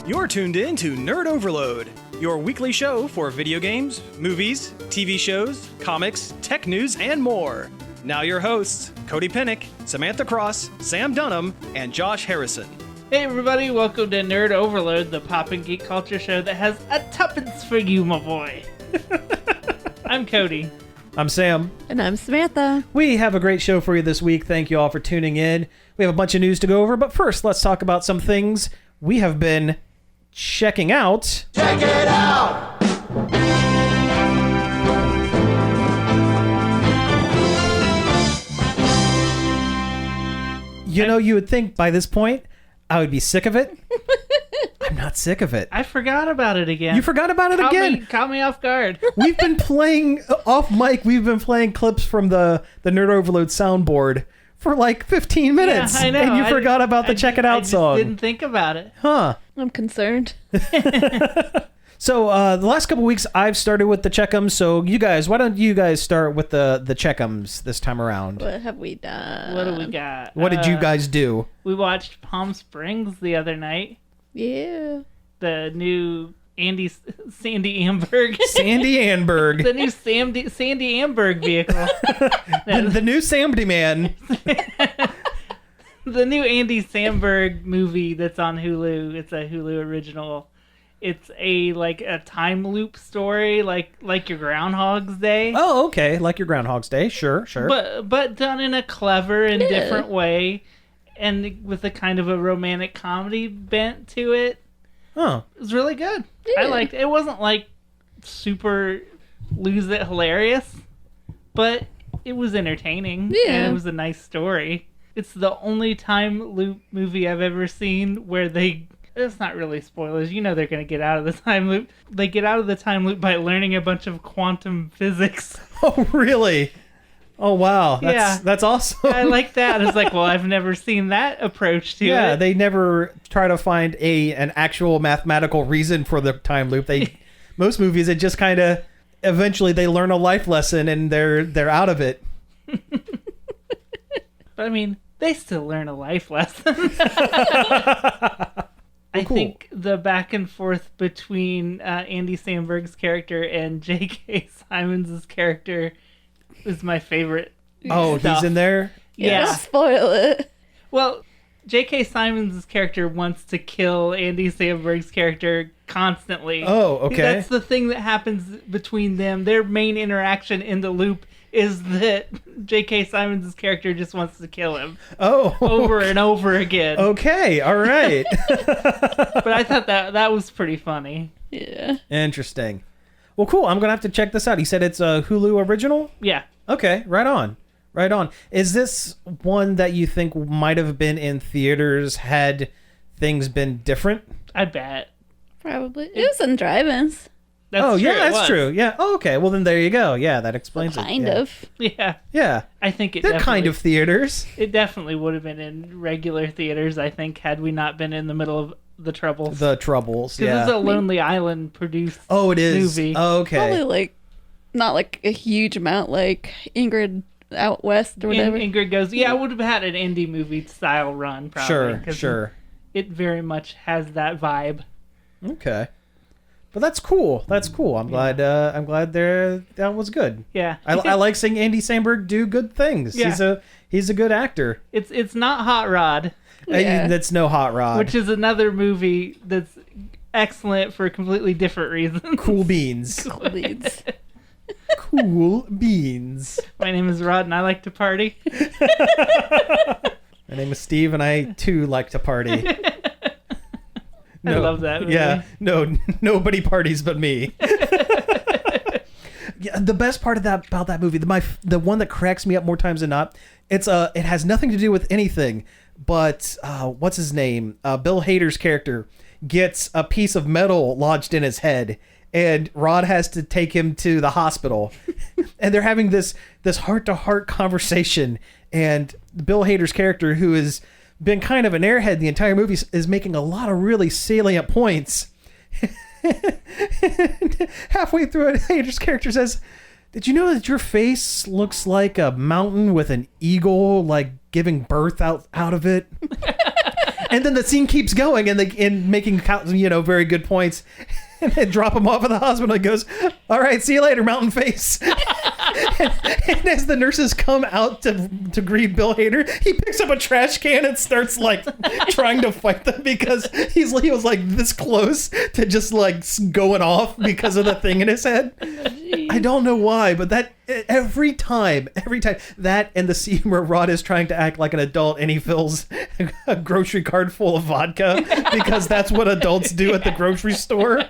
You're tuned in to Nerd Overload, your weekly show for video games, movies, TV shows, comics, tech news, and more. Now your hosts, Cody Pennick, Samantha Cross, Sam Dunham, and Josh Harrison. Hey everybody, welcome to Nerd Overload, the pop and geek culture show that has a tuppence for you, my boy. I'm Cody. I'm Sam. And I'm Samantha. We have a great show for you this week. Thank you all for tuning in. We have a bunch of news to go over, but first, let's talk about some things we have been checking out. Check it out! You know, you would think by this point, I would be sick of it. I'm not sick of it. I forgot about it again. You forgot about it again? Caught me off guard. We've been playing, off mic, we've been playing clips from the Nerd Overload soundboard for like 15 minutes. Yeah, I know. And you forgot about the Check It Out song. I didn't think about it. Huh. I'm concerned. So the last couple weeks, I've started with the check'ems. So you guys, why don't you guys start with the check'ems this time around? What have we done? What do we got? What did you guys do? We watched Palm Springs the other night. Yeah. The new Sandy Amberg. Sandy Amberg. The new Sandy Amberg vehicle. the new Samdy Man. The new Andy Samberg movie that's on Hulu. It's a Hulu original. It's a time loop story, like your Groundhog's Day. Oh, okay. Like your Groundhog's Day. Sure. But done in a clever and different way, and with a kind of a romantic comedy bent to it. Oh. It was really good. Yeah. I liked it. It wasn't super lose it hilarious, but it was entertaining. Yeah. And it was a nice story. It's the only time loop movie I've ever seen where it's not really spoilers. You know they're going to get out of the time loop. They get out of the time loop by learning a bunch of quantum physics. Oh, really? Oh, wow. That's awesome. I like that. It's like, well, I've never seen that approach to it. Yeah, they never try to find an actual mathematical reason for the time loop. Most movies, it just kind of, eventually they learn a life lesson and they're out of it. But I mean, they still learn a life lesson. I think the back and forth between Andy Samberg's character and J.K. Simmons' character is my favorite. Oh, stuff. he's in there? Yeah. Don't spoil it. Well, J.K. Simmons' character wants to kill Andy Samberg's character constantly. Oh, okay. That's the thing that happens between them. Their main interaction in the loop is that J.K. Simmons' character just wants to kill him. Oh. Over and over again. Okay, all right. But I thought that was pretty funny. Yeah. Interesting. Well, cool. I'm going to have to check this out. He said it's a Hulu original? Yeah. Okay, right on. Right on. Is this one that you think might have been in theaters had things been different? I bet. Probably. It was in drive-ins. That's true, that's true. Yeah. Oh, okay. Well, then there you go. Yeah, that explains it. Kind Yeah. of. Yeah. Yeah. I think They're kind of theaters. It definitely would have been in regular theaters, I think, had we not been in the middle of the Troubles. The Troubles, Because yeah. it's a Lonely Island produced it is. movie. Oh, okay. Probably not a huge amount like Ingrid Out West or whatever. Ingrid goes, yeah, I would have had an indie movie style run, probably. Sure. It very much has that vibe. Okay. But that's cool. I'm glad that was good. Yeah. I like seeing Andy Samberg do good things. Yeah. He's a good actor. It's not Hot Rod, Yeah. That's no Hot Rod. which is another movie that's excellent for completely different reasons. Cool Beans. Leads. Cool Beans. My name is Rod and I like to party. My name is Steve and I too like to party. I love that movie. Yeah, nobody parties but me. Yeah, the best part about that movie, the one that cracks me up more times than not, it has nothing to do with anything, but what's his name? Bill Hader's character gets a piece of metal lodged in his head, and Rod has to take him to the hospital, and they're having this heart-to-heart conversation, and Bill Hader's character, who has been kind of an airhead the entire movie, is making a lot of really salient points. Halfway through it, Hader's character says, "Did you know that your face looks like a mountain with an eagle giving birth out of it?" And then the scene keeps going, and making very good points, and then drop him off at the hospital. And goes, "All right, see you later, Mountain Face." and as the nurses come out to greet Bill Hader, he picks up a trash can and starts like trying to fight them because he was like this close to just like going off because of the thing in his head. I don't know why, but that every time that and the scene where Rod is trying to act like an adult and he fills a grocery cart full of vodka because that's what adults do at the grocery store.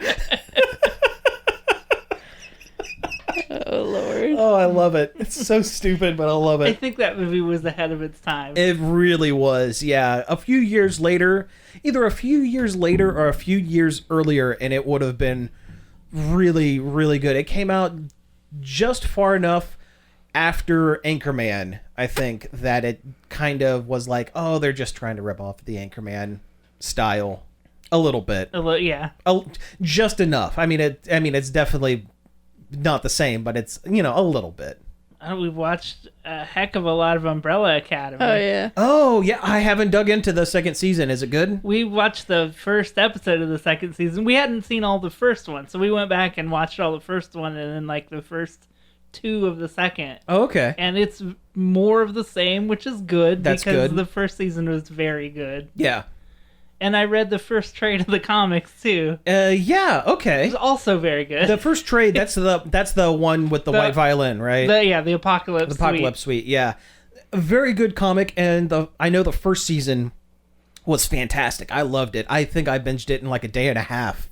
Oh, Lord. Oh, I love it. It's so stupid, but I love I it. think that movie was ahead of its time. It really was, yeah. A few years later, either a few years later or a few years earlier, and it would have been really, really good. It came out just far enough after Anchorman, I think, that it kind of was like, oh, they're just trying to rip off the Anchorman style a little bit. Yeah. Just enough. I mean, it's definitely not the same, but it's, a little bit. We've watched a heck of a lot of Umbrella Academy. Oh, yeah. Oh, yeah. I haven't dug into the second season. Is it good? We watched the first episode of the second season. We hadn't seen all the first one, so we went back and watched all the first one and then like the first two of the second. Oh, okay. And it's more of the same, which is good. That's because good. The first season was very good. Yeah. And I read the first trade of the comics too. Yeah, It okay. was also very good. The first trade, that's the one with the white violin, right? The Apocalypse The Apocalypse Suite, yeah. A very good comic, and I know the first season was fantastic. I loved it. I think I binged it in like a day and a half.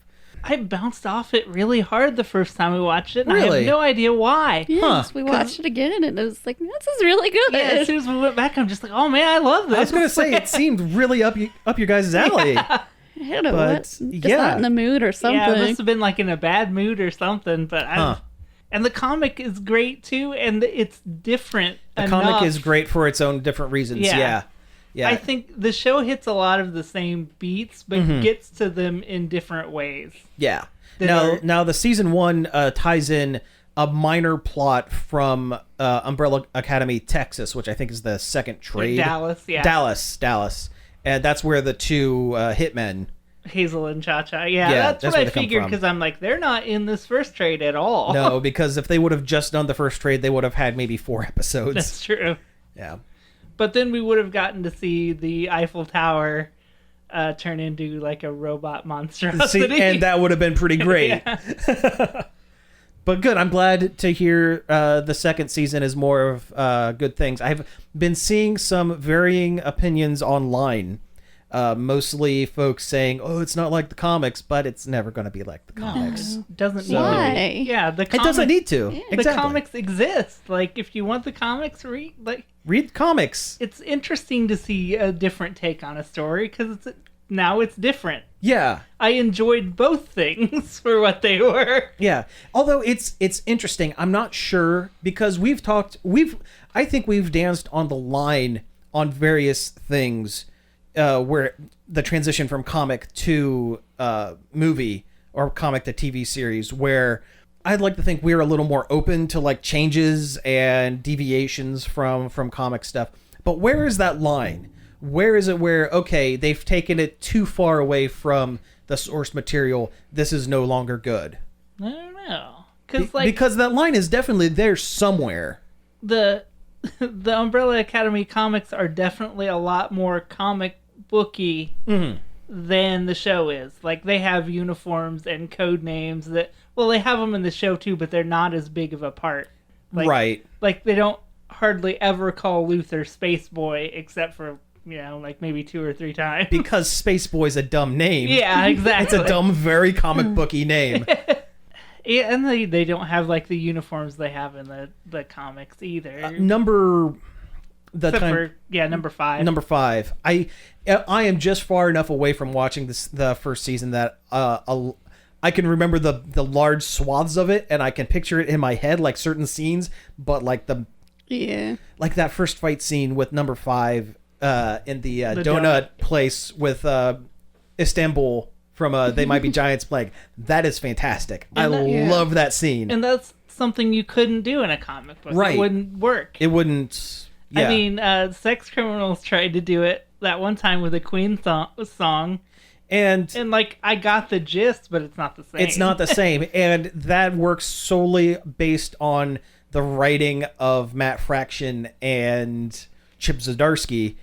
I bounced off it really hard the first time we watched it, and I Really? have no idea why. Yes, we watched it again, and it was like, this is really good. Yeah, as soon as we went back, I'm just like, oh man, I love this. I was going to say, it seemed really up your guys' alley. I don't know But, what. Just yeah. not in the mood or something. Yeah, I must have been like in a bad mood or something, but and the comic is great too, and it's different. The comic is great for its own different reasons, yeah. I think the show hits a lot of the same beats, but gets to them in different ways. Yeah. that Now the season 1 ties in a minor plot from Umbrella Academy, Texas, which I think is the second trade. Dallas, yeah. Dallas. And that's where the two hitmen. Hazel and Cha-Cha. Yeah, that's what where I they come figured, from. because I'm like, they're not in this first trade at all. No, because if they would have just done the first trade, they would have had maybe 4 episodes. That's true. Yeah. But then we would have gotten to see the Eiffel Tower turn into like a robot monstrosity. See, and that would have been pretty great. But good. I'm glad to hear the second season is more of good things. I've been seeing some varying opinions online. Mostly folks saying, "Oh, it's not like the comics," but it's never going to be like the comics. Doesn't need Why? to be. Yeah, the It doesn't need to. The Exactly. comics exist. Like, if you want the comics, Read comics. it's interesting to see a different take on a story because now it's different. Yeah. I enjoyed both things for what they were. Yeah. Although it's interesting. I'm not sure because I think we've danced on the line on various things where the transition from comic to movie or comic to TV series, where I'd like to think we're a little more open to like changes and deviations from comic stuff. But where is that line? Where is it where, okay, they've taken it too far away from the source material, this is no longer good? I don't know. Because that line is definitely there somewhere. The Umbrella Academy comics are definitely a lot more comic booky than the show is. Like, they have uniforms and code names that, well, they have them in the show too, but they're not as big of a part. Like, Right. Like, they don't hardly ever call Luther Space Boy except for, like maybe 2 or 3 times. Because Space Boy's a dumb name. Yeah, exactly. It's a dumb, very comic booky name. Yeah, and they don't have like the uniforms they have in the comics either. Number 5. Number 5. I am just far enough away from watching the first season that I can remember the large swaths of it, and I can picture it in my head, like certain scenes. But like like that first fight scene with number 5 in the donut place with Istanbul from They Might Be Giants playing. That is fantastic. I love that scene. And that's something you couldn't do in a comic book. Right. It wouldn't work. It wouldn't. Yeah. I mean, Sex Criminals tried to do it that one time with a Queen song. And like, I got the gist, but it's not the same. it's not the same. And that works solely based on the writing of Matt Fraction and Chip Zdarsky,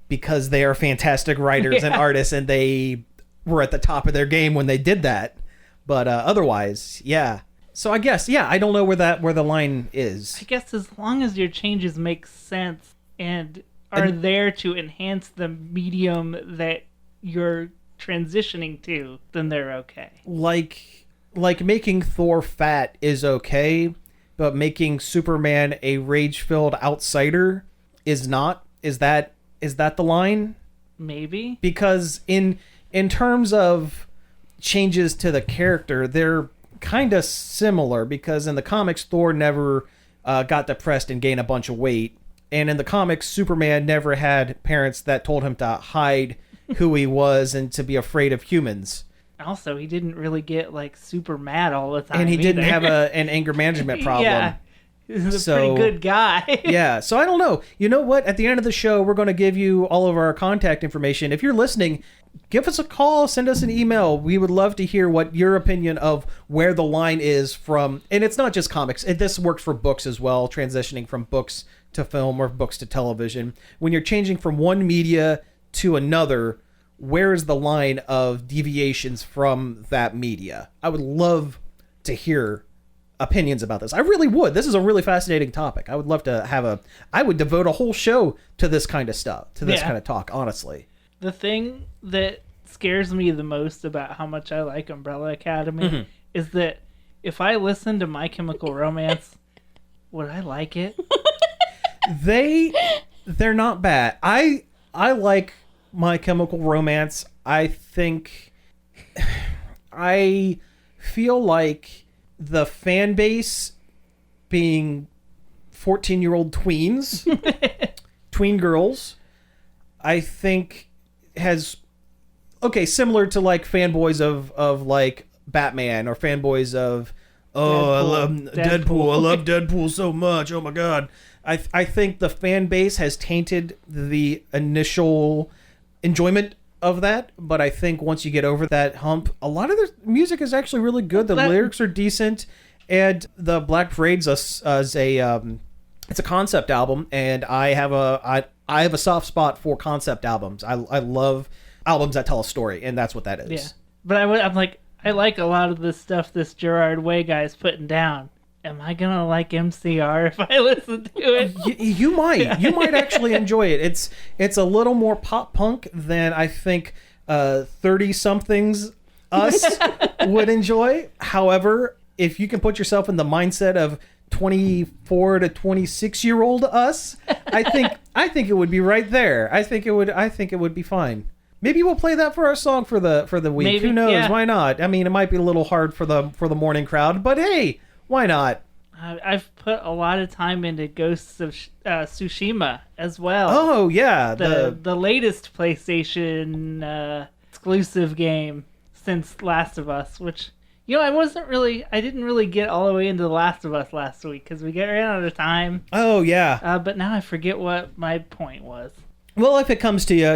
because they are fantastic writers and artists, and they were at the top of their game when they did that. But otherwise, yeah. So I guess, yeah, I don't know where the line is. I guess as long as your changes make sense and are there to enhance the medium that you're transitioning to, then they're okay. Like making Thor fat is okay, but making Superman a rage-filled outsider is not. Is that the line? Maybe. Because in terms of changes to the character, they're kind of similar, because in the comics Thor never got depressed and gained a bunch of weight, and in the comics Superman never had parents that told him to hide who he was and to be afraid of humans. Also, he didn't really get like super mad all the time, And he didn't either. have an anger management problem. Yeah, he's a pretty good guy. Yeah, so I don't know. You know what? At the end of the show, we're going to give you all of our contact information. If you're listening, give us a call, send us an email. We would love to hear what your opinion of where the line is from. And it's not just comics. This works for books as well, transitioning from books to film or books to television. When you're changing from one media to another, where is the line of deviations from that media? I would love to hear opinions about this. I really would. This is a really fascinating topic. I would love to I would devote a whole show to this kind of stuff, to this kind of talk, honestly. The thing that scares me the most about how much I like Umbrella Academy is that if I listen to My Chemical Romance, would I like it? They're not bad. I like My Chemical Romance. I feel like the fan base, being 14-year-old tweens, tween girls, I think has, similar to like fanboys of like Batman, or fanboys of I love Deadpool. I love Deadpool so much. Oh my god. I think the fan base has tainted the initial enjoyment of that, but I think once you get over that hump, a lot of the music is actually really good. The lyrics are decent, and the Black Parade's it's a concept album, and I have a soft spot for concept albums. I love albums that tell a story, and that's what that is. Yeah, but I'm like, I like a lot of the stuff this Gerard Way guy's putting down. Am I gonna like MCR if I listen to it? You might. You might actually enjoy it. It's a little more pop punk than I think 30-somethings us would enjoy. However, if you can put yourself in the mindset of 24 to 26-year-old us, I think it would be right there. I think it would be fine. Maybe we'll play that for our song for the week. Maybe, who knows? yeah. Why not? I mean, it might be a little hard for the morning crowd, but hey, why not? I've put a lot of time into Ghosts of Tsushima as well. Oh yeah, the latest PlayStation exclusive game since Last of Us, which I didn't really get all the way into The Last of Us last week because we ran out of time. Oh yeah. But now I forget what my point was. Well, if it comes to you,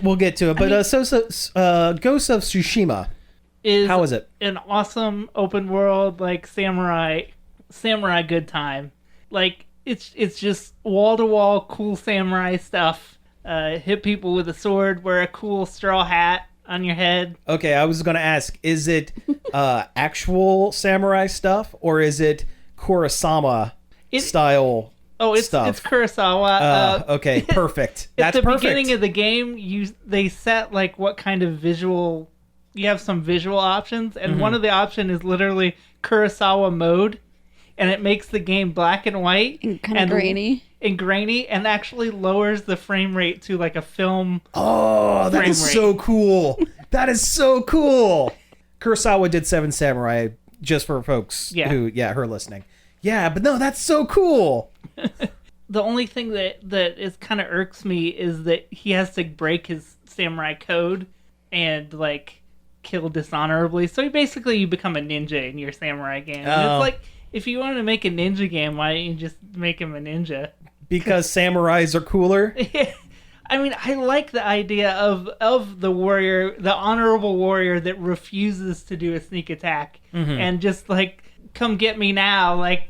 we'll get to it. But Ghosts of Tsushima, how is it? An awesome open world, like samurai good time. Like it's just wall to wall cool samurai stuff. Hit people with a sword, wear a cool straw hat on your head. Okay, I was going to ask, is it actual samurai stuff, or is it Kurosawa style? Oh, it's Kurosawa. Okay, perfect. That's at the perfect. beginning of the game, they set like what kind of visual. You have some visual options, and one of the options is literally Kurosawa mode, and it makes the game black and white and kind of grainy, and actually lowers the frame rate to like a film. Oh, that is so cool. That is so cool. Kurosawa did Seven Samurai, just for folks who are listening. Yeah, but no, that's so cool. The only thing that is kind of irks me is that he has to break his samurai code and like kill dishonorably. So you become a ninja in your samurai game. And it's like, if you want to make a ninja game, why don't you just make him a ninja? because samurais are cooler. I mean, I like the idea of the warrior, the honorable warrior that refuses to do a sneak attack and just like, come get me now. Like,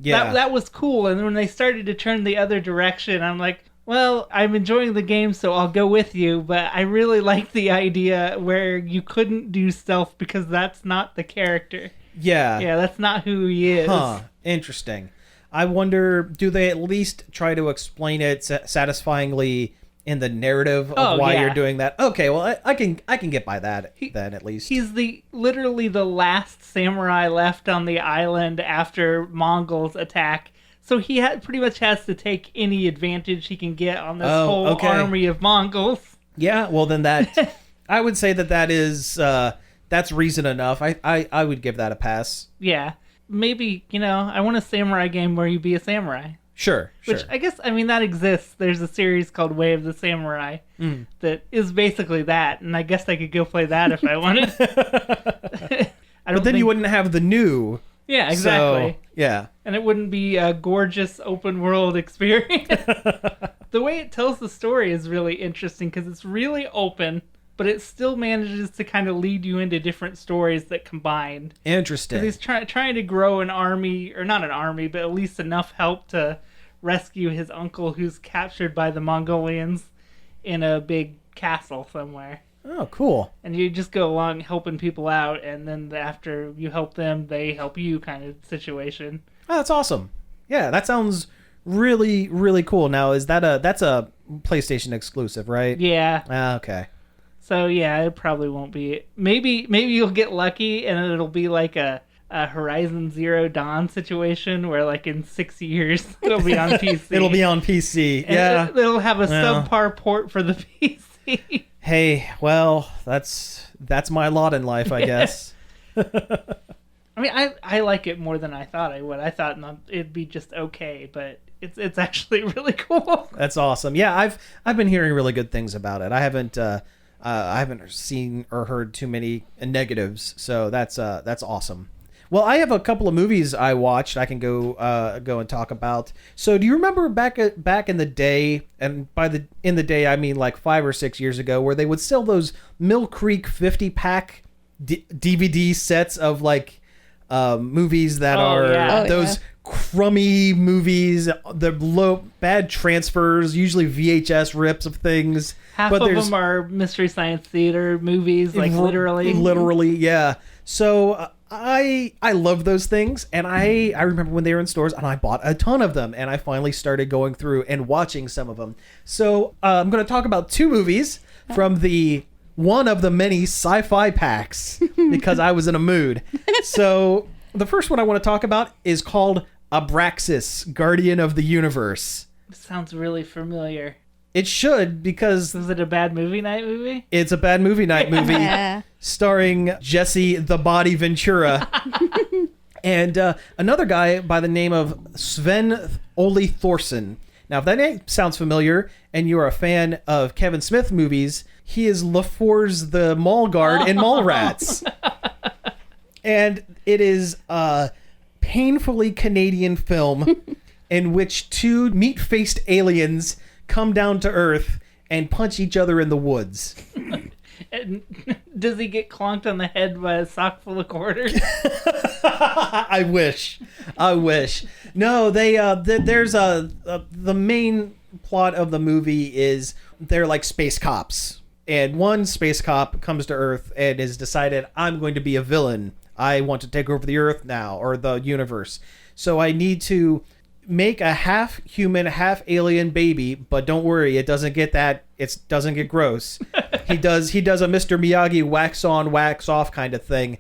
that was cool. And when they started to turn the other direction, I'm like, well, I'm enjoying the game, so I'll go with you. But I really like the idea where you couldn't do stealth because that's not the character. Yeah. Yeah, that's not who he is. Huh. Interesting. I wonder, do they at least try to explain it satisfyingly in the narrative of why you're doing that? Okay, well, I can get by that then at least. He's literally the last samurai left on the island after Mongols attack. So he pretty much has to take any advantage he can get on this whole army of Mongols. Yeah, well then that I would say that is that's reason enough. I would give that a pass. Yeah. Maybe, I want a samurai game where you be a samurai. Sure. Which I guess, that exists. There's a series called Way of the Samurai that is basically that, and I guess I could go play that if I wanted. But then you wouldn't have the new. Yeah, exactly. So, yeah. And it wouldn't be a gorgeous open world experience. The way it tells the story is really interesting because it's really open, but it still manages to kind of lead you into different stories that combine. Interesting. He's trying to grow an army, or not an army, but at least enough help to rescue his uncle who's captured by the Mongolians in a big castle somewhere. Oh, cool. And you just go along helping people out, and then after you help them, they help you kind of situation. Oh, that's awesome. Yeah, that sounds really, really cool. Now, that's a PlayStation exclusive, right? Yeah. Okay. So, yeah, it probably won't be. Maybe you'll get lucky, and it'll be like a Horizon Zero Dawn situation where, like, in 6 years, it'll be on PC. It'll be on PC, yeah. It'll have a subpar port for the PC. Hey, well, that's my lot in life, I guess. I mean, I like it more than I thought I would. I thought it'd be just okay, but it's actually really cool. That's awesome. Yeah, I've been hearing really good things about it. I haven't seen or heard too many negatives, so that's awesome. Well, I have a couple of movies I watched I can go and talk about. So do you remember back in the day, and in the day I mean like 5 or 6 years ago, where they would sell those Mill Creek 50-pack DVD sets of like movies that those crummy movies, the bad transfers, usually VHS rips of things. Half of them are Mystery Science Theater movies, like literally. Literally, yeah. So I love those things, and I remember when they were in stores, and I bought a ton of them, and I finally started going through and watching some of them. So I'm going to talk about 2 movies from one of the many sci-fi packs because I was in a mood. So the first one I want to talk about is called Abraxas, Guardian of the Universe. Sounds really familiar. It should, because... Is it a bad movie night movie? It's a bad movie night movie starring Jesse the Body Ventura and another guy by the name of Sven Ole Thorsen. Now, if that name sounds familiar and you're a fan of Kevin Smith movies, he is LaFours the mall guard in Mallrats. And it is a painfully Canadian film in which 2 meat-faced aliens come down to Earth and punch each other in the woods. And does he get clonked on the head by a sock full of quarters? I wish. No, there's the main plot of the movie is they're like space cops. And one space cop comes to Earth and has decided, I'm going to be a villain. I want to take over the Earth now, or the universe. So I need to make a half human, half alien baby, but don't worry, it doesn't get gross. He does a Mr. Miyagi wax on, wax off kind of thing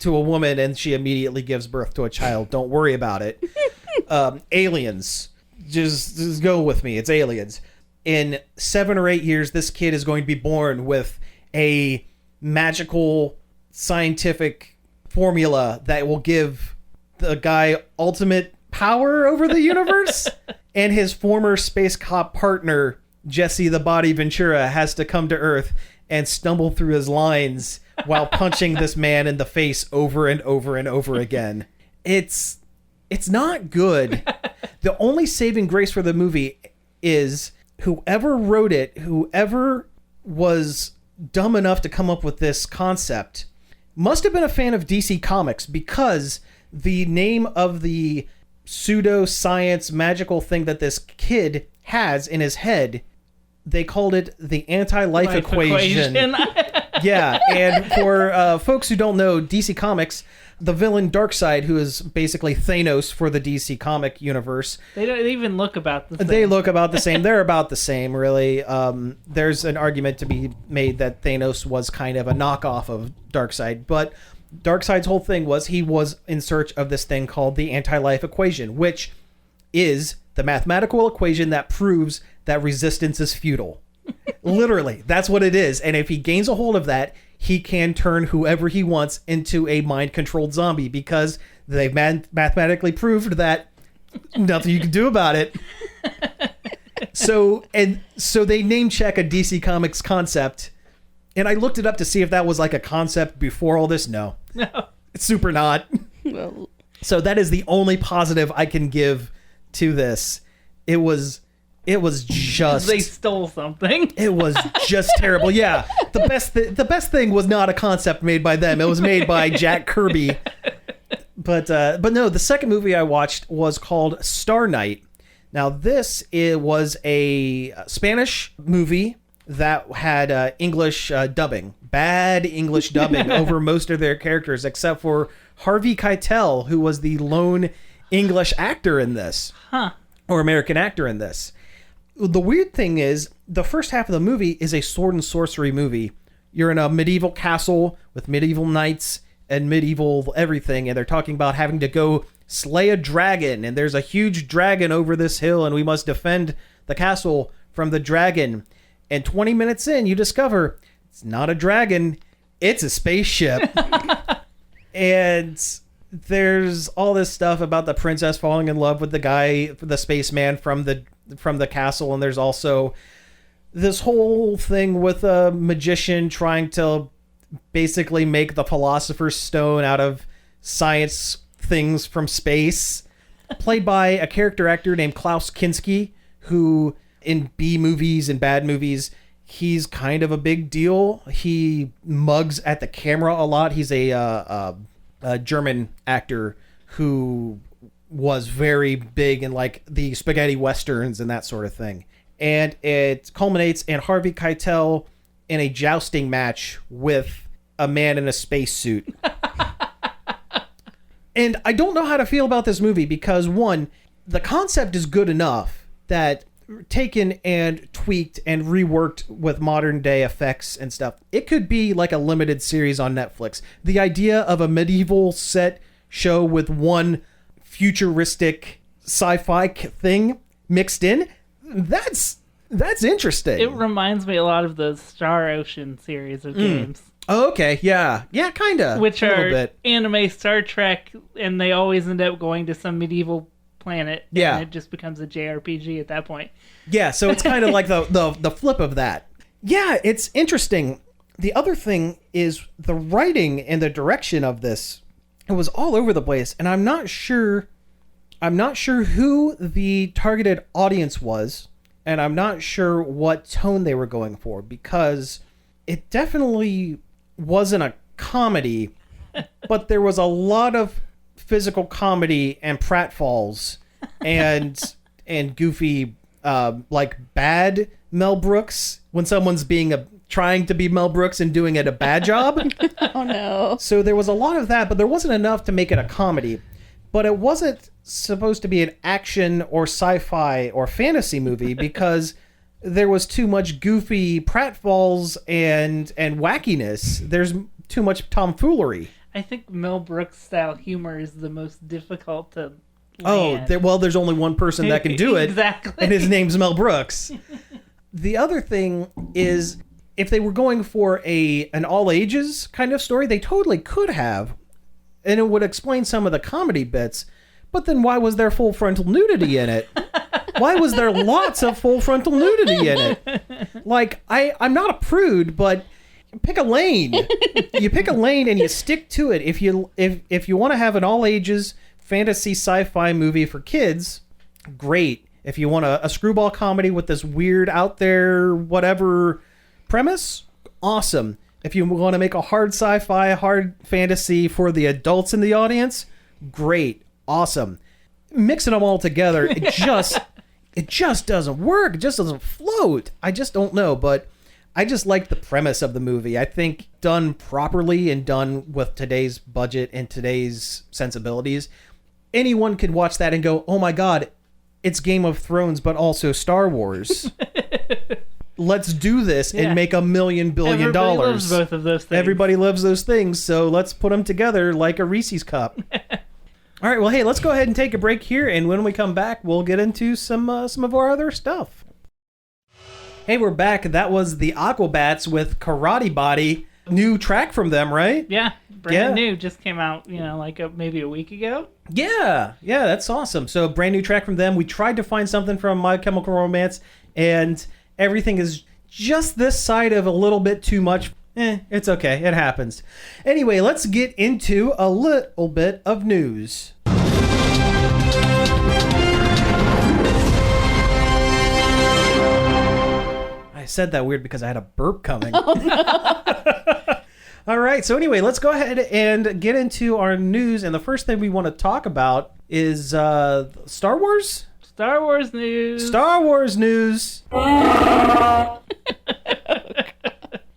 to a woman, and she immediately gives birth to a child. Don't worry about it. Aliens. Just go with me. It's aliens. In 7 or 8 years, this kid is going to be born with a magical scientific formula that will give the guy ultimate power over the universe. And his former space cop partner, Jesse the Body Ventura, has to come to Earth and stumble through his lines while punching this man in the face over and over and over again. It's It's not good. The only saving grace for the movie is whoever wrote it, whoever was dumb enough to come up with this concept, must have been a fan of DC Comics, because the name of the pseudo-science magical thing that this kid has in his head, they called it the anti-life equation. Yeah, and for folks who don't know DC Comics, the villain Darkseid, who is basically Thanos for the DC comic universe. They don't even look about the same. They look about the same. They're about the same, really. There's an argument to be made that Thanos was kind of a knockoff of Darkseid, but Darkseid's whole thing was he was in search of this thing called the anti-life equation, which is the mathematical equation that proves that resistance is futile. Literally, that's what it is. And if he gains a hold of that, he can turn whoever he wants into a mind-controlled zombie, because they've mathematically proved that nothing you can do about it. So they name check a DC Comics concept, and I looked it up to see if that was like a concept before all this. No, it's super not. Well, So that is the only positive I can give to this. It was just they stole something. It was just terrible. Yeah, the best thing was not a concept made by them. It was made by Jack Kirby. But no, the second movie I watched was called Star Night. Now it was a Spanish movie that had English dubbing, bad English dubbing over most of their characters, except for Harvey Keitel, who was the lone English actor in this, or American actor in this. The weird thing is, the first half of the movie is a sword and sorcery movie. You're in a medieval castle with medieval knights and medieval everything, and they're talking about having to go slay a dragon, and there's a huge dragon over this hill, and we must defend the castle from the dragon. And 20 minutes in, you discover it's not a dragon, it's a spaceship. And there's all this stuff about the princess falling in love with the guy, the spaceman from the castle, and there's also this whole thing with a magician trying to basically make the Philosopher's Stone out of science things from space, played by a character actor named Klaus Kinski, who in B movies and bad movies, he's kind of a big deal. He mugs at the camera a lot. He's a German actor who was very big in like the spaghetti westerns and that sort of thing. And it culminates in Harvey Keitel in a jousting match with a man in a spacesuit. And I don't know how to feel about this movie because, one, the concept is good enough that taken and tweaked and reworked with modern day effects and stuff, it could be like a limited series on Netflix. The idea of a medieval set show with one futuristic sci-fi thing mixed in, that's interesting. It reminds me a lot of the Star Ocean series of games. Oh, okay, yeah, kind of. Which a are little bit. anime Star Trek, and they always end up going to some medieval planet. Yeah, and it just becomes a JRPG at that point. Yeah, so it's kind of like the flip of that. Yeah, it's interesting. The other thing is the writing and the direction of this. It was all over the place, and I'm not sure who the targeted audience was, and I'm not sure what tone they were going for, because it definitely wasn't a comedy, but there was a lot of physical comedy and pratfalls and goofy like bad Mel Brooks when someone's trying to be Mel Brooks and doing it a bad job. Oh no. So there was a lot of that, but there wasn't enough to make it a comedy. But it wasn't supposed to be an action or sci-fi or fantasy movie because there was too much goofy pratfalls and wackiness. There's too much tomfoolery. I think Mel Brooks style humor is the most difficult to land. There's only one person that can do it. Exactly. And his name's Mel Brooks. The other thing is, if they were going for an all ages kind of story, they totally could have, and it would explain some of the comedy bits. But then why was there full frontal nudity in it? Why was there lots of full frontal nudity in it? Like, I'm not a prude, but pick a lane. You pick a lane and you stick to it. If you want to have an all ages fantasy sci-fi movie for kids, great. If you want a screwball comedy with this weird out there whatever premise, awesome. If you want to make a hard sci-fi, hard fantasy for the adults in the audience, great, awesome. Mixing them all together, it just doesn't work. It just doesn't float. I just don't know, but I just like the premise of the movie. I think done properly and done with today's budget and today's sensibilities, anyone could watch that and go, "Oh my God, it's Game of Thrones, but also Star Wars." Let's do this and make $1 million billion. Everybody loves both of those things. Everybody loves those things, so let's put them together like a Reese's cup. All right, well, hey, let's go ahead and take a break here, and when we come back, we'll get into some of our other stuff. Hey, we're back. That was the Aquabats with Karate Body. New track from them, right? Yeah, brand new. Just came out, maybe a week ago. Yeah, that's awesome. So, brand new track from them. We tried to find something from My Chemical Romance, and everything is just this side of a little bit too much. It's okay. It happens. Anyway, let's get into a little bit of news. I said that weird because I had a burp coming. Oh, no. All right. So anyway, let's go ahead and get into our news. And the first thing we want to talk about is Star Wars? Star Wars news. Star Wars news.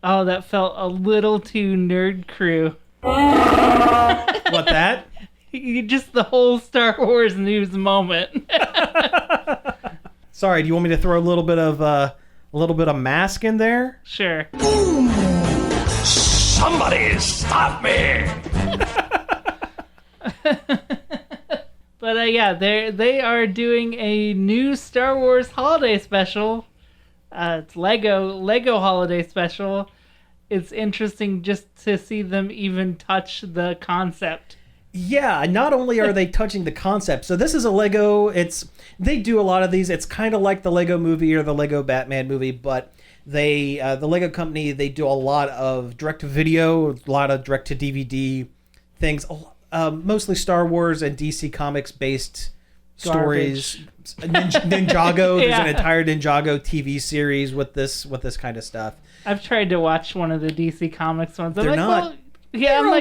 Oh, that felt a little too Nerd Crew. What, that? Just the whole Star Wars news moment. Sorry, do you want me to throw a little bit of mask in there? Sure. Somebody stop me! But they are doing a new Star Wars holiday special. It's Lego holiday special. It's interesting just to see them even touch the concept. Yeah, not only are they touching the concept. So this is a Lego. They do a lot of these. It's kind of like the Lego movie or the Lego Batman movie, but the Lego company, they do a lot of direct-to-video, a lot of direct-to-DVD things. Mostly Star Wars and DC Comics based stories. Ninjago, there's an entire Ninjago TV series with this kind of stuff. I've tried to watch one of the DC Comics ones. They're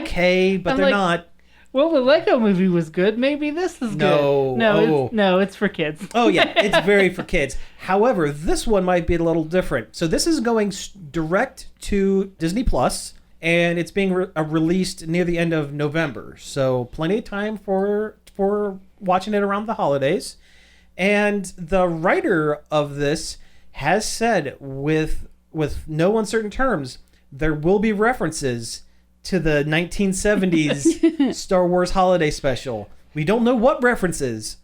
okay, but they're not. Well, the Lego movie was good. Maybe this is good. No, it's for kids. Oh yeah, it's very for kids. However, this one might be a little different. So this is going direct to Disney Plus, and it's being released near the end of November. So plenty of time for watching it around the holidays. And the writer of this has said with no uncertain terms, there will be references to the 1970s Star Wars holiday special. We don't know what references,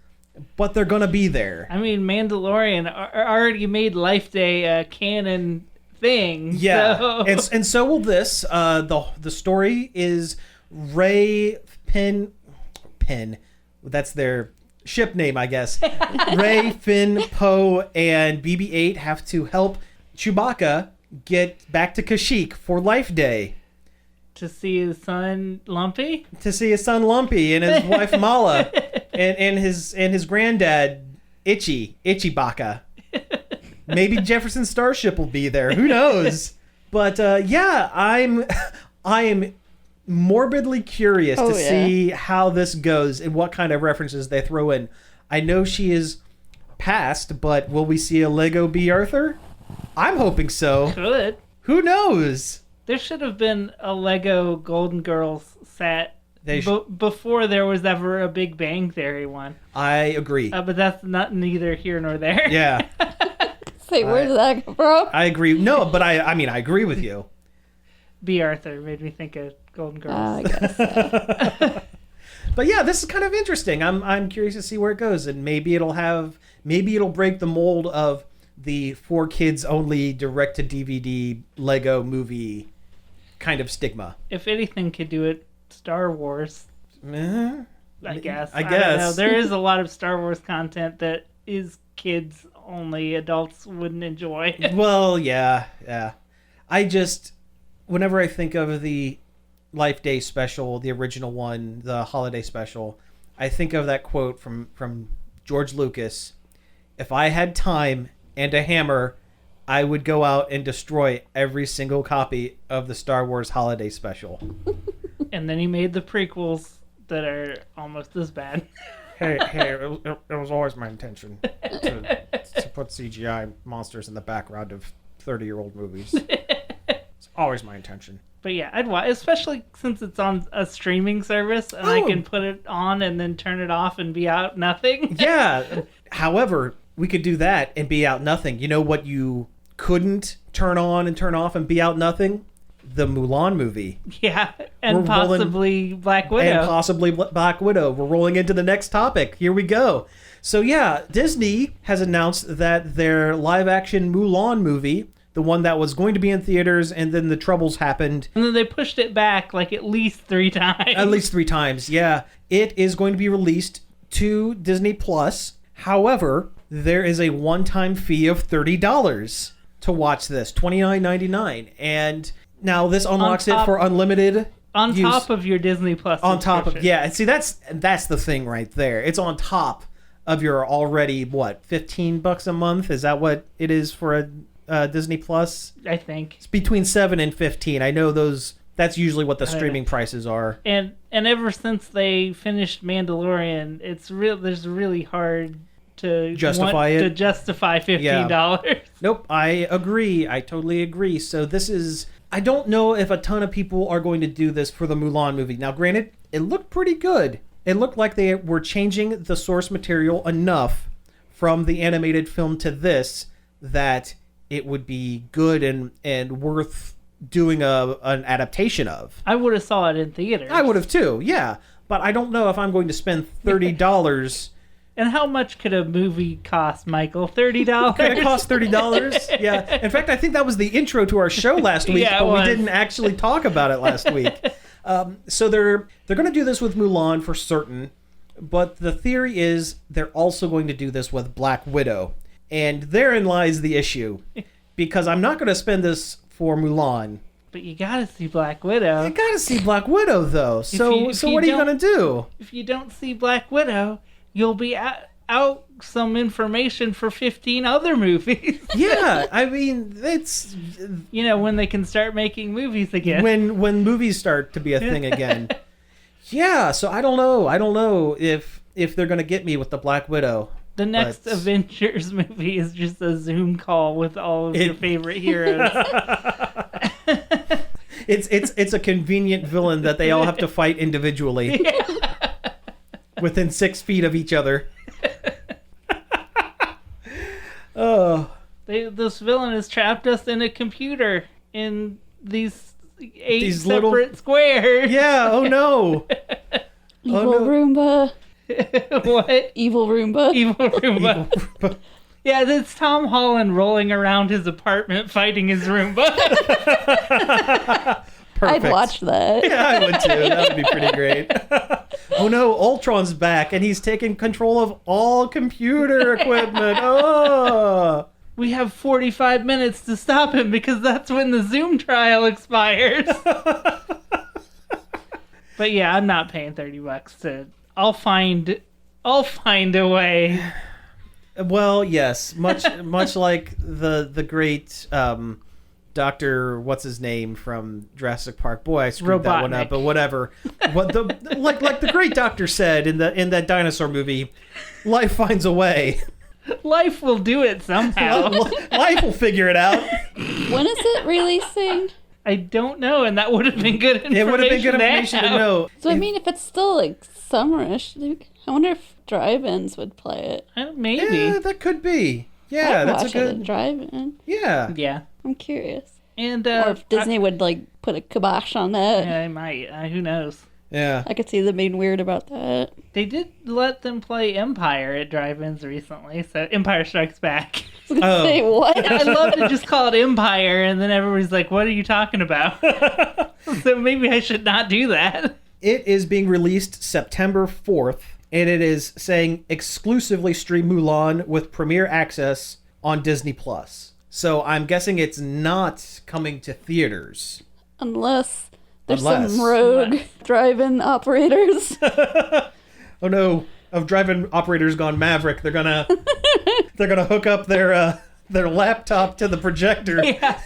but they're going to be there. I mean, Mandalorian already made Life Day a canon thing. Yeah, so. And so will this. The story is Rey Finn. That's their ship name, I guess. Rey, Finn, Poe, and BB-8 have to help Chewbacca get back to Kashyyyk for Life Day. To see his son Lumpy? To see his son Lumpy and his wife Mala and his granddad Itchy Baka. Maybe Jefferson Starship will be there. Who knows? But I am morbidly curious to see how this goes and what kind of references they throw in. I know she is past, but will we see a Lego B. Arthur? I'm hoping so. Could. Who knows? There should have been a Lego Golden Girls set before there was ever a Big Bang Theory one. I agree. But that's neither here nor there. Yeah. Say, where did that go from? I agree. No, but I agree with you. B. Arthur made me think of Golden Girls. I guess so. But yeah, this is kind of interesting. I'm curious to see where it goes, and maybe it'll break the mold of the for kids only direct to DVD Lego movie kind of stigma. If anything could do it, Star Wars. I guess. I don't guess. know. There is a lot of Star Wars content that is kids only. Adults wouldn't enjoy. Well, yeah. Whenever I think of the Life Day special, the original one, the holiday special, I think of that quote from George Lucas. If I had time and a hammer, I would go out and destroy every single copy of the Star Wars Holiday Special. And then he made the prequels that are almost as bad. Hey, it was always my intention to put CGI monsters in the background of 30-year-old movies. It's always my intention. But yeah, I'd watch, especially since it's on a streaming service and I can put it on and then turn it off and be out nothing. Yeah. However, we could do that and be out nothing. You know what you couldn't turn on and turn off and be out nothing? The Mulan movie. Yeah, and possibly Black Widow. And possibly Black Widow. We're rolling into the next topic. Here we go. So yeah, Disney has announced that their live-action Mulan movie, the one that was going to be in theaters and then the troubles happened. And then they pushed it back like at least 3 times. At least 3 times, yeah. It is going to be released to Disney Plus. However, there is a one-time fee of $30 to watch this, $29.99. And now this unlocks it for unlimited on use. Top of your Disney Plus on top of, yeah. See, that's the thing right there. It's on top of your already, what, $15 a month? Is that what it is for a Disney Plus? I think it's between 7 and 15. I know that's usually what the streaming prices are. And ever since they finished Mandalorian, there's really hard to justify it. To justify $15. Yeah. Nope, I agree. I totally agree. So this is, I don't know if a ton of people are going to do this for the Mulan movie. Now, granted, it looked pretty good. It looked like they were changing the source material enough from the animated film to this that it would be good and worth doing an adaptation of. I would have saw it in theaters. I would have too, yeah. But I don't know if I'm going to spend $30. And how much could a movie cost, Michael? $30? Could it cost $30? Yeah. In fact, I think that was the intro to our show last week, but we didn't actually talk about it last week. So they're going to do this with Mulan for certain, but the theory is they're also going to do this with Black Widow. And therein lies the issue, because I'm not going to spend this for Mulan. But you got to see Black Widow. You got to see Black Widow, though. So what are you going to do? If you don't see Black Widow, you'll be out some information for 15 other movies. Yeah, I mean, it's... when they can start making movies again. When movies start to be a thing again. Yeah, so I don't know if they're going to get me with the Black Widow. The next Avengers movie is just a Zoom call with all of your favorite heroes. It's a convenient villain that they all have to fight individually. Yeah. Within 6 feet of each other. Oh. This villain has trapped us in a computer in these 8 separate little squares. Yeah, oh no. Evil Roomba. What? Evil Roomba. Evil Roomba. Yeah, that's Tom Holland rolling around his apartment fighting his Roomba. Perfect. I'd watch that. Yeah, I would too. That would be pretty great. Oh no, Ultron's back and he's taking control of all computer equipment. Oh. We have 45 minutes to stop him because that's when the Zoom trial expires. But yeah, I'm not paying $30 to... I'll find a way. Well, yes, much like the great Dr. what's his name from Jurassic Park. Boy, I screwed that one up, but whatever. What like the great doctor said in that dinosaur movie, life finds a way. Life will do it somehow. Life will figure it out. When is it releasing? I don't know, and that would have been good information. It would have been good information to know. So I mean, if it's still like summerish, I wonder if drive-ins would play it. Maybe. Yeah, that could be. Yeah, I'd that's watch a good it at drive-in. Yeah. Yeah. I'm curious. And or if Disney would like put a kibosh on that. Yeah, they might. Who knows? Yeah. I could see them being weird about that. They did let them play Empire at drive-ins recently, so Empire Strikes Back. Say what? I love to just call it Empire, and then everybody's like, what are you talking about? So maybe I should not do that. It is being released September 4th, and it is saying exclusively stream Mulan with premiere access on Disney+. So I'm guessing it's not coming to theaters. Unless there's some rogue drive-in operators. Oh no, of driving operators gone maverick. They're gonna hook up their laptop to the projector. Yeah.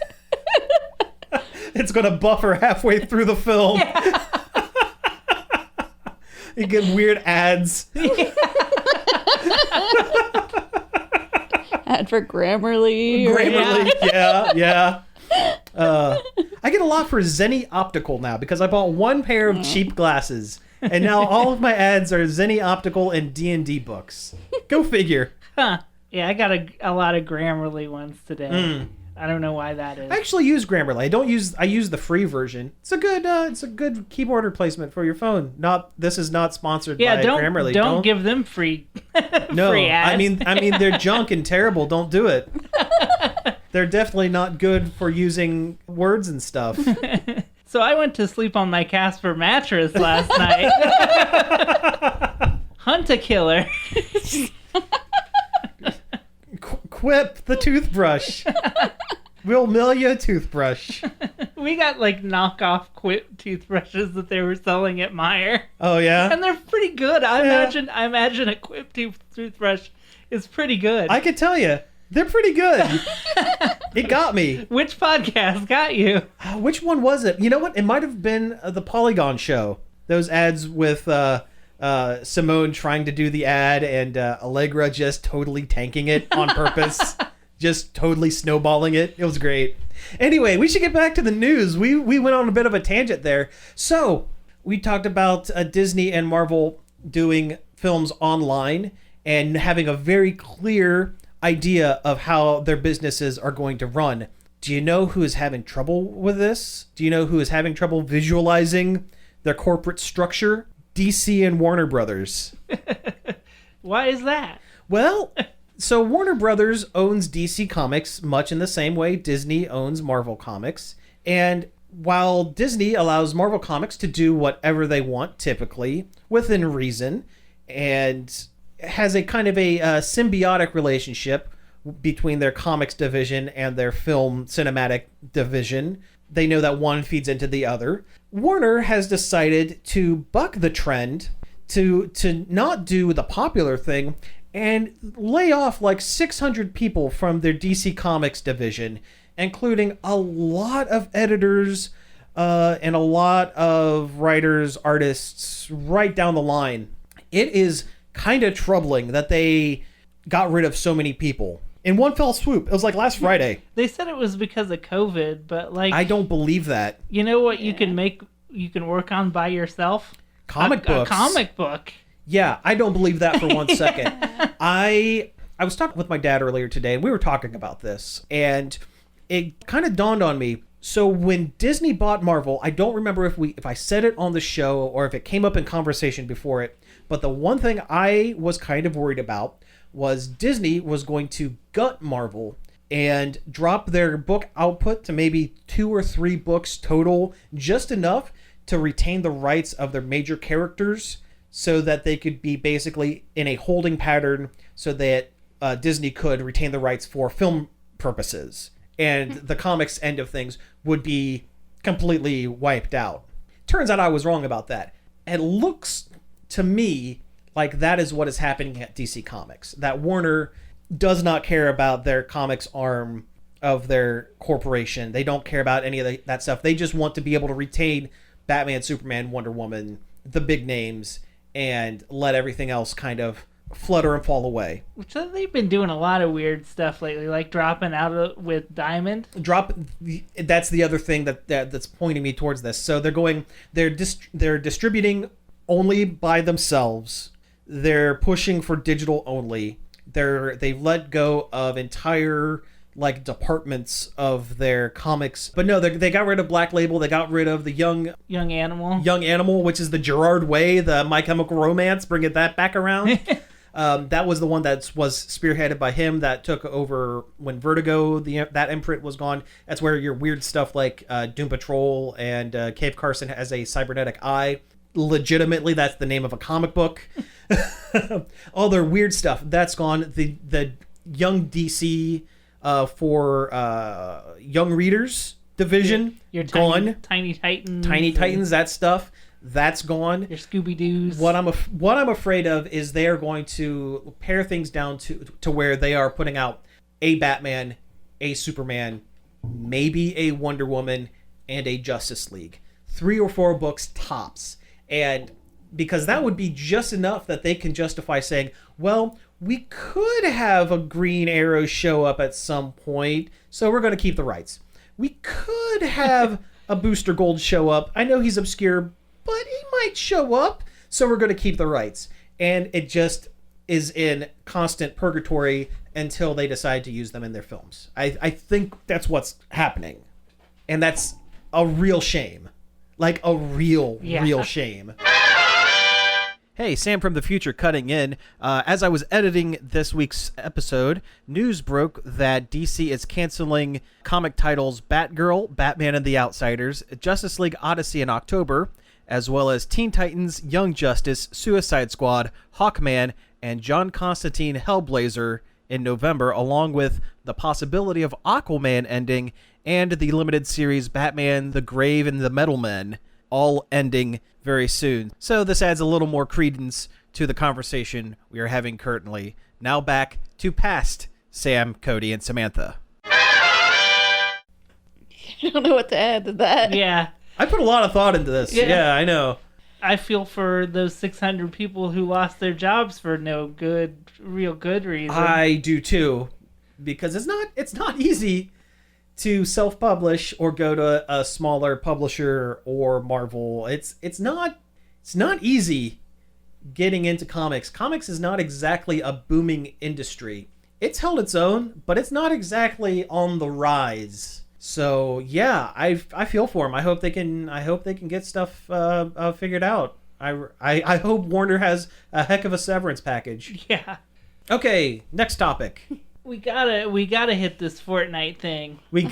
It's gonna buffer halfway through the film. Yeah. You get weird ads. Ad for Grammarly. Grammarly, yeah. I get a lot for Zenny Optical now because I bought one pair of cheap glasses, and now all of my ads are Zenny Optical and D&D books. Go figure. Huh. Yeah, I got a lot of Grammarly ones today. I don't know why that is. I actually use Grammarly. I use the free version. It's a good keyboard replacement for your phone. This is not sponsored by Grammarly. Don't give them free. No, free ads. I mean they're junk and terrible. Don't do it. They're definitely not good for using words and stuff. So I went to sleep on my Casper mattress last night. Hunt a killer. Quip the toothbrush. We'll mail you a toothbrush. We got like knockoff Quip toothbrushes that they were selling at Meijer. Oh yeah, And they're pretty good. I imagine a Quip toothbrush is pretty good. I could tell you, they're pretty good. It got me. Which podcast got you? Which one was it? You know what? It might have been the Polygon show. Those ads with Simone trying to do the ad and Allegra just totally tanking it on purpose. Just totally snowballing it. It was great. Anyway, we should get back to the news. We went on a bit of a tangent there. So, we talked about Disney and Marvel doing films online and having a very clear idea of how their businesses are going to run. Do you know who is having trouble with this? Do you know who is having trouble visualizing their corporate structure? DC and Warner Brothers. Why is that? Well, so Warner Brothers owns DC Comics much in the same way Disney owns Marvel Comics. And while Disney allows Marvel Comics to do whatever they want, typically, within reason, and has a kind of a symbiotic relationship between their comics division and their film cinematic division, they know that one feeds into the other. Warner has decided to buck the trend, to not do the popular thing, and lay off like 600 people from their DC Comics division, including a lot of editors and a lot of writers, artists, right down the line. It is kind of troubling that they got rid of so many people in one fell swoop. It was like last Friday. They said it was because of COVID, but like I don't believe that. You know what you can work on by yourself? Comic books. A comic book. Yeah, I don't believe that for 1 second. I was talking with my dad earlier today, and we were talking about this, and it kind of dawned on me. So when Disney bought Marvel, I don't remember if I said it on the show or if it came up in conversation before it, but the one thing I was kind of worried about was Disney was going to gut Marvel and drop their book output to maybe 2 or 3 books total, just enough to retain the rights of their major characters so that they could be basically in a holding pattern so that Disney could retain the rights for film purposes. And the comics end of things would be completely wiped out. Turns out I was wrong about that. It looks to me like that is what is happening at DC Comics. That Warner does not care about their comics arm of their corporation. They don't care about any of that stuff. They just want to be able to retain Batman, Superman, Wonder Woman, the big names, and let everything else kind of flutter and fall away. Which they've been doing a lot of weird stuff lately, like dropping out with Diamond. That's the other thing that's pointing me towards this. So they're distributing only by themselves. They're pushing for digital only. They've let go of entire like departments of their comics. But no, they got rid of Black Label. They got rid of the Young Animal, which is the Gerard Way, the My Chemical Romance, bringing that back around. That was the one that was spearheaded by him that took over when Vertigo, that imprint was gone. That's where your weird stuff like Doom Patrol and Cave Carson has a cybernetic eye. Legitimately, that's the name of a comic book. All their weird stuff, that's gone. The Young DC for young readers division, your gone. Tiny Titans. Tiny Titans, that stuff. That's gone. Your Scooby-Doos. What I'm afraid of is they are going to pare things down to where they are putting out a Batman, a Superman, maybe a Wonder Woman, and a Justice League. 3 or 4 books tops. And because that would be just enough that they can justify saying, well, we could have a Green Arrow show up at some point, so we're going to keep the rights. We could have a Booster Gold show up. I know he's obscure, but he might show up, so we're going to keep the rights. And it just is in constant purgatory until they decide to use them in their films. I think that's what's happening. And that's a real shame. Like a real shame. Hey, Sam from the future cutting in. As I was editing this week's episode, news broke that DC is canceling comic titles Batgirl, Batman and the Outsiders, Justice League Odyssey in October, as well as Teen Titans, Young Justice, Suicide Squad, Hawkman, and John Constantine Hellblazer in November, along with the possibility of Aquaman ending and the limited series Batman, The Grave, and the Metal Men all ending very soon. So this adds a little more credence to the conversation we are having currently. Now back to past Sam, Cody, and Samantha. I don't know what to add to that. Yeah. I put a lot of thought into this. Yeah, I know. I feel for those 600 people who lost their jobs for no real good reason. I do too, because it's not easy to self-publish or go to a smaller publisher or Marvel. It's not easy getting into comics. Comics is not exactly a booming industry. It's held its own, but it's not exactly on the rise. So yeah, I feel for them. I hope they can get stuff figured out. I hope Warner has a heck of a severance package. Yeah. Okay, next topic. We gotta hit this Fortnite thing. We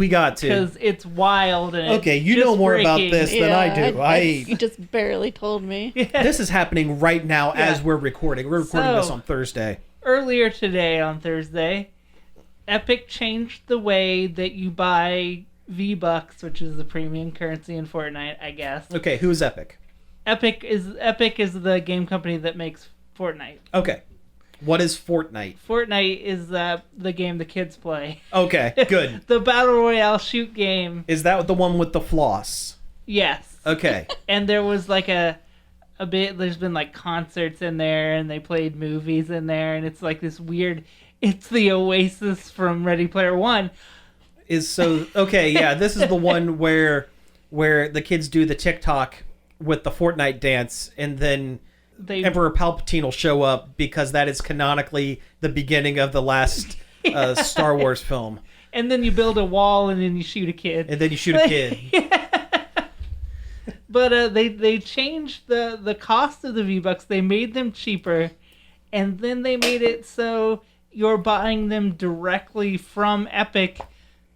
got to, because it's wild. And okay, it's you know just more about breaking. this than I do. You just barely told me. Yeah. This is happening right now as we're recording. We're recording this on Thursday. Earlier today, on Thursday, Epic changed the way that you buy V-Bucks, which is the premium currency in Fortnite, I guess. Okay, who is Epic? Epic is the game company that makes Fortnite. Okay. What is Fortnite? Fortnite is the game the kids play. Okay, good. The Battle Royale shoot game. Is that the one with the floss? Yes. Okay. And there was like a bit, there's been like concerts in there, and they played movies in there, and it's like this weird, it's the Oasis from Ready Player One. Okay, yeah, this is the one where the kids do the TikTok with the Fortnite dance, and then Emperor Palpatine will show up because that is canonically the beginning of the last Star Wars film. And then you build a wall, and then you shoot a kid. And then you shoot a kid. But they changed the cost of the V-Bucks. They made them cheaper, and then they made it so you're buying them directly from Epic,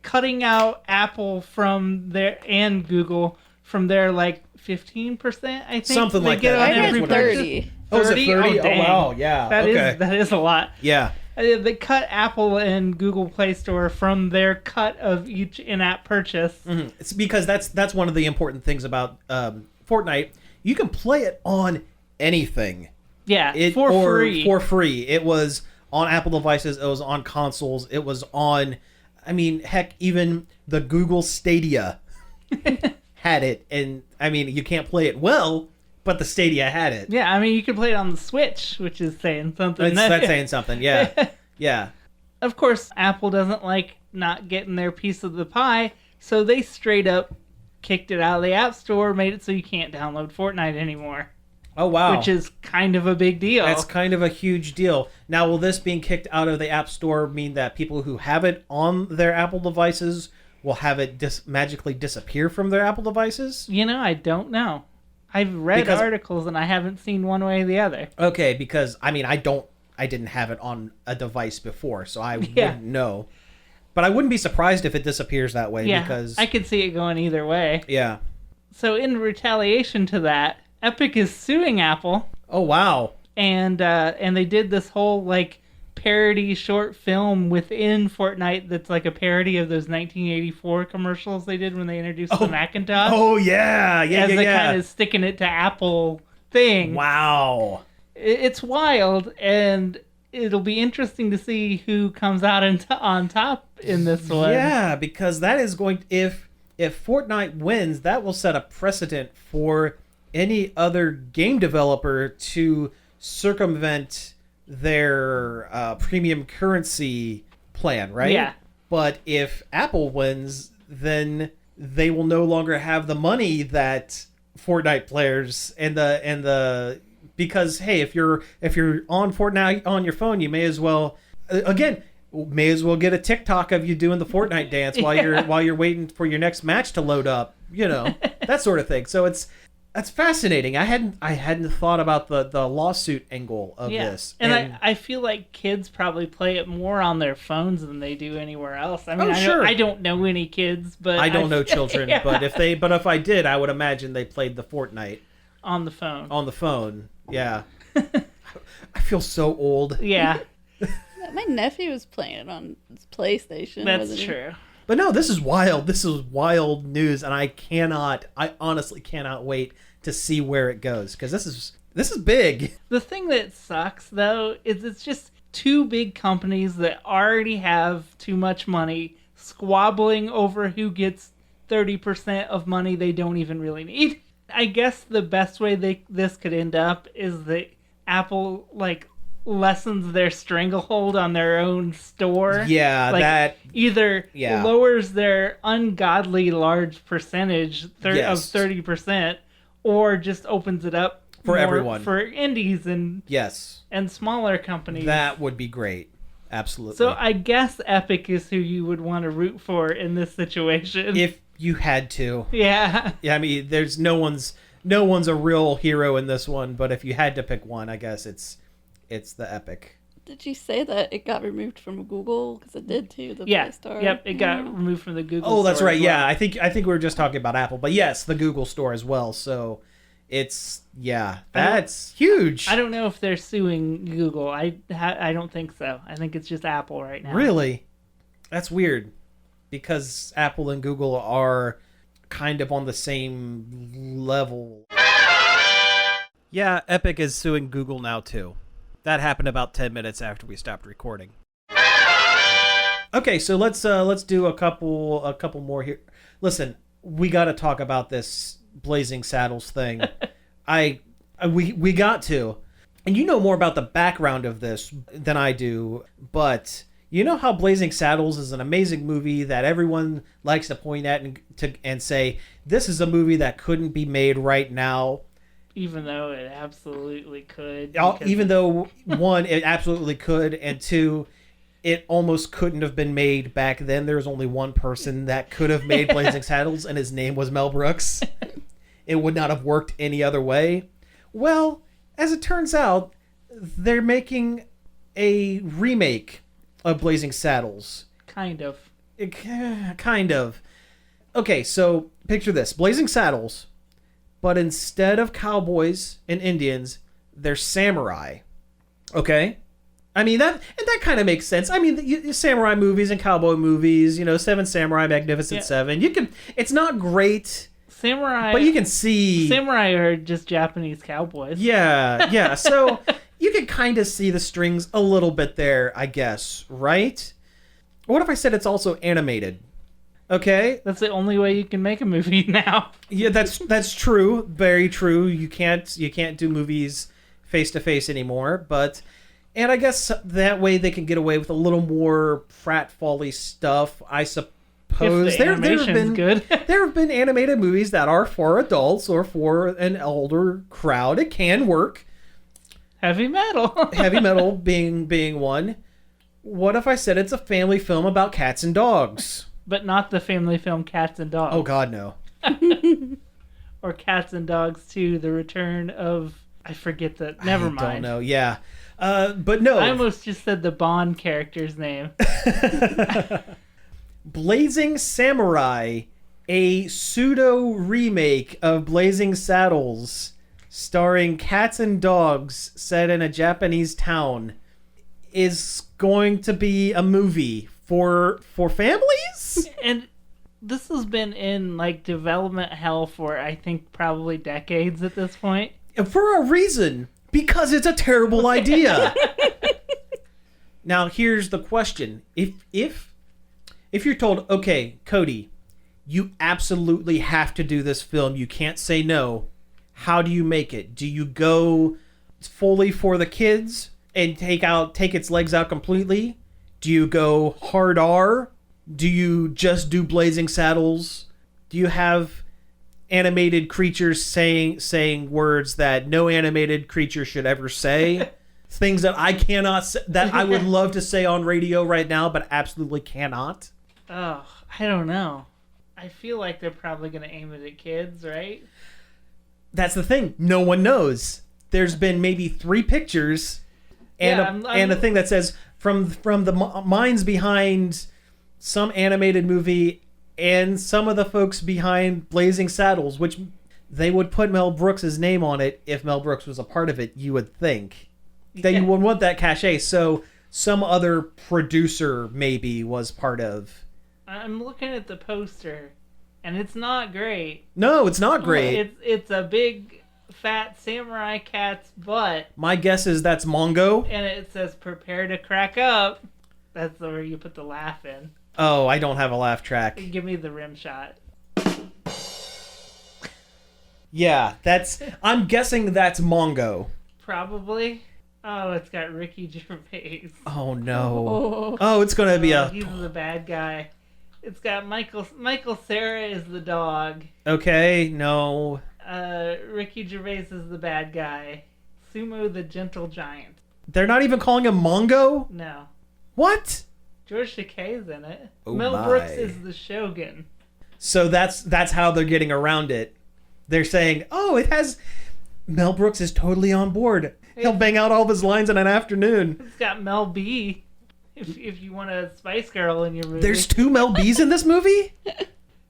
cutting out Apple from their and Google from their like 15%. I think something like that. I read 30. Oh, is it 30? Oh, dang. wow, yeah. That is a lot. Yeah. They cut Apple and Google Play Store from their cut of each in-app purchase. Mm-hmm. It's because that's one of the important things about Fortnite. You can play it on anything. Yeah, for free. For free. It was on Apple devices. It was on consoles. It was on, I mean, heck, even the Google Stadia had it. And, I mean, you can't play it well, but the Stadia had it. Yeah, I mean, you can play it on the Switch, which is saying something. That's saying something, yeah. Yeah. Of course, Apple doesn't like not getting their piece of the pie, so they straight up kicked it out of the App Store, made it so you can't download Fortnite anymore. Oh, wow. Which is kind of a big deal. That's kind of a huge deal. Now, will this being kicked out of the App Store mean that people who have it on their Apple devices will have it magically disappear from their Apple devices? You know, I don't know. I've read articles and I haven't seen one way or the other. Okay, because I mean, I didn't have it on a device before, so I wouldn't know. But I wouldn't be surprised if it disappears that way. Yeah, because I could see it going either way. Yeah. So in retaliation to that, Epic is suing Apple. Oh wow. And they did this whole like parody short film within Fortnite that's like a parody of those 1984 commercials they did when they introduced the Macintosh. Oh yeah, as the kind of sticking it to Apple thing. Wow. It's wild, and it'll be interesting to see who comes out on top in this one. Yeah, because that is going if Fortnite wins, that will set a precedent for any other game developer to circumvent their premium currency plan, right? Yeah. But if Apple wins, then they will no longer have the money that Fortnite players and the because hey, if you're on Fortnite on your phone, you may as well get a TikTok of you doing the Fortnite dance while you're waiting for your next match to load up, that sort of thing. So that's fascinating. I hadn't thought about the lawsuit angle of this. And I feel like kids probably play it more on their phones than they do anywhere else. I mean, I don't know any kids, but I don't know children, yeah. but if I did, I would imagine they played the Fortnite on the phone. On the phone. Yeah. I feel so old. Yeah. My nephew was playing it on his PlayStation. That's true. But no, this is wild. This is wild news, and I honestly cannot wait to see where it goes, because this is big. The thing that sucks, though, is it's just two big companies that already have too much money squabbling over who gets 30% of money they don't even really need. I guess the best way this could end up is that Apple, lessens their stranglehold on their own store. Yeah, that either lowers their ungodly large percentage of 30%, or just opens it up for everyone, for indies and smaller companies. That would be great. Absolutely. So I guess Epic is who you would want to root for in this situation. If you had to. Yeah. Yeah, I mean, there's no one's a real hero in this one, but if you had to pick one, I guess it's the Epic. Did you say that it got removed from Google? Because it did too. Play Store. Yep. It got removed from the Google. Oh, that's store right. as well. Yeah, I think we were just talking about Apple, but yes, the Google Store as well. So it's that's huge. I don't know if they're suing Google. I don't think so. I think it's just Apple right now. Really? That's weird, because Apple and Google are kind of on the same level. Yeah, Epic is suing Google now too. That happened about 10 minutes after we stopped recording. Okay, so let's do a couple more here. Listen, we got to talk about this Blazing Saddles thing. We got to. And you know more about the background of this than I do, but you know how Blazing Saddles is an amazing movie that everyone likes to point at and say, this is a movie that couldn't be made right now. Even though it absolutely could. Even though, one, it absolutely could, and two, it almost couldn't have been made back then. There was only one person that could have made Blazing Saddles, and his name was Mel Brooks. It would not have worked any other way. Well, as it turns out, they're making a remake of Blazing Saddles. Kind of. Kind of. Okay, so picture this. Blazing Saddles, but instead of cowboys and Indians, they're samurai. Okay? I mean, that kind of makes sense. I mean, samurai movies and cowboy movies, Seven Samurai, Magnificent Seven. It's not great. Samurai. But you can see. Samurai are just Japanese cowboys. Yeah. So you can kind of see the strings a little bit there, I guess, right? What if I said it's also animated? Okay. That's the only way you can make a movie now. Yeah, that's true. Very true. You can't do movies face to face anymore, and I guess that way they can get away with a little more pratfall-y stuff, I suppose. If the animation's good. There have been animated movies that are for adults or for an older crowd. It can work. Heavy Metal. Heavy Metal being one. What if I said it's a family film about cats and dogs? But not the family film Cats and Dogs. Oh, God, no. Or Cats and Dogs 2, The Return of... I forget the... Never mind. I don't know, yeah. But no. I almost just said the Bond character's name. Blazing Samurai, a pseudo-remake of Blazing Saddles, starring cats and dogs set in a Japanese town. is going to be a movie for families? And this has been in like development hell for I think probably decades at this point. For a reason. Because it's a terrible idea. Now, here's the question. If you're told, okay, Cody, you absolutely have to do this film. You can't say no. How do you make it? Do you go fully for the kids and take its legs out completely? Do you go hard R? Do you just do Blazing Saddles? Do you have animated creatures saying words that no animated creature should ever say? Things that I cannot say, that I would love to say on radio right now, but absolutely cannot. Oh, I don't know. I feel like they're probably going to aim it at kids, right? That's the thing. No one knows. There's been maybe 3 pictures and and a thing that says from the minds behind some animated movie and some of the folks behind Blazing Saddles, which they would put Mel Brooks' name on it if Mel Brooks was a part of it, you would think. That you would want that cachet. So some other producer maybe was part of. I'm looking at the poster, and it's not great. No, it's not great. It's a big, fat samurai cat's butt. My guess is that's Mongo. And it says, prepare to crack up. That's where you put the laugh in. Oh, I don't have a laugh track. Give me the rim shot. Yeah, I'm guessing that's Mongo. Probably. Oh, it's got Ricky Gervais. Oh, no. Oh, it's going to be He's the bad guy. It's got Michael Cera is the dog. Okay, no. Ricky Gervais is the bad guy. Sumo the gentle giant. They're not even calling him Mongo? No. What? George Takei's in it. Oh Mel my. Brooks is the Shogun. So that's how they're getting around it. They're saying, oh, it has... Mel Brooks is totally on board. He'll bang out all of his lines in an afternoon. It's got Mel B. If you want a Spice Girl in your movie. There's 2 Mel B's in this movie?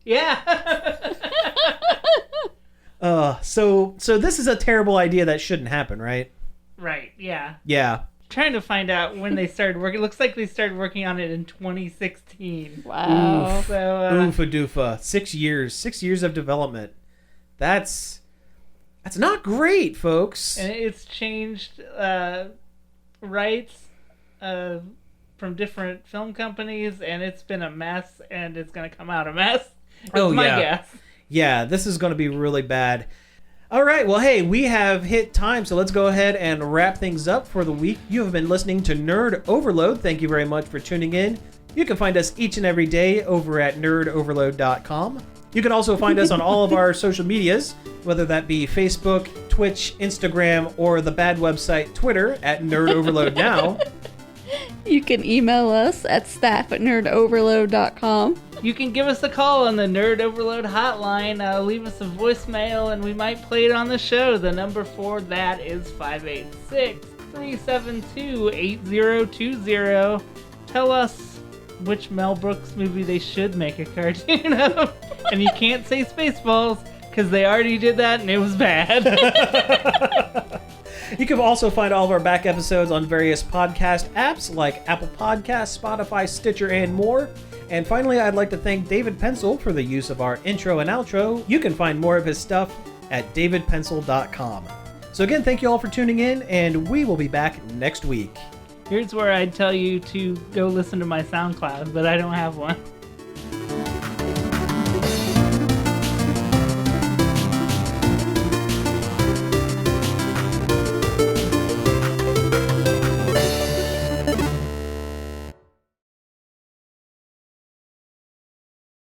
Yeah. So this is a terrible idea that shouldn't happen, right? Right, yeah. Yeah. Trying to find out when they started working. It looks like they started working on it in 2016. Wow. So, Oofa doofa. 6 years. 6 years of development. That's not great, folks. and it's changed rights from different film companies, and it's been a mess, and it's going to come out a mess. That's my guess. Yeah, this is going to be really bad. All right, well, hey, we have hit time, so let's go ahead and wrap things up for the week. You have been listening to Nerd Overload. Thank you very much for tuning in. You can find us each and every day over at nerdoverload.com. You can also find us on all of our social medias, whether that be Facebook, Twitch, Instagram, or the bad website Twitter at Nerd Overload Now. You can email us at staff@nerdoverload.com. You can give us a call on the Nerd Overload hotline. Leave us a voicemail, and we might play it on the show. The number for that is 586-372-8020. Tell us which Mel Brooks movie they should make a cartoon of. And you can't say Spaceballs, because they already did that, and it was bad. You can also find all of our back episodes on various podcast apps like Apple Podcasts, Spotify, Stitcher, and more. And finally, I'd like to thank David Pencil for the use of our intro and outro. You can find more of his stuff at davidpencil.com. So again, thank you all for tuning in, and we will be back next week. Here's where I'd tell you to go listen to my SoundCloud, but I don't have one.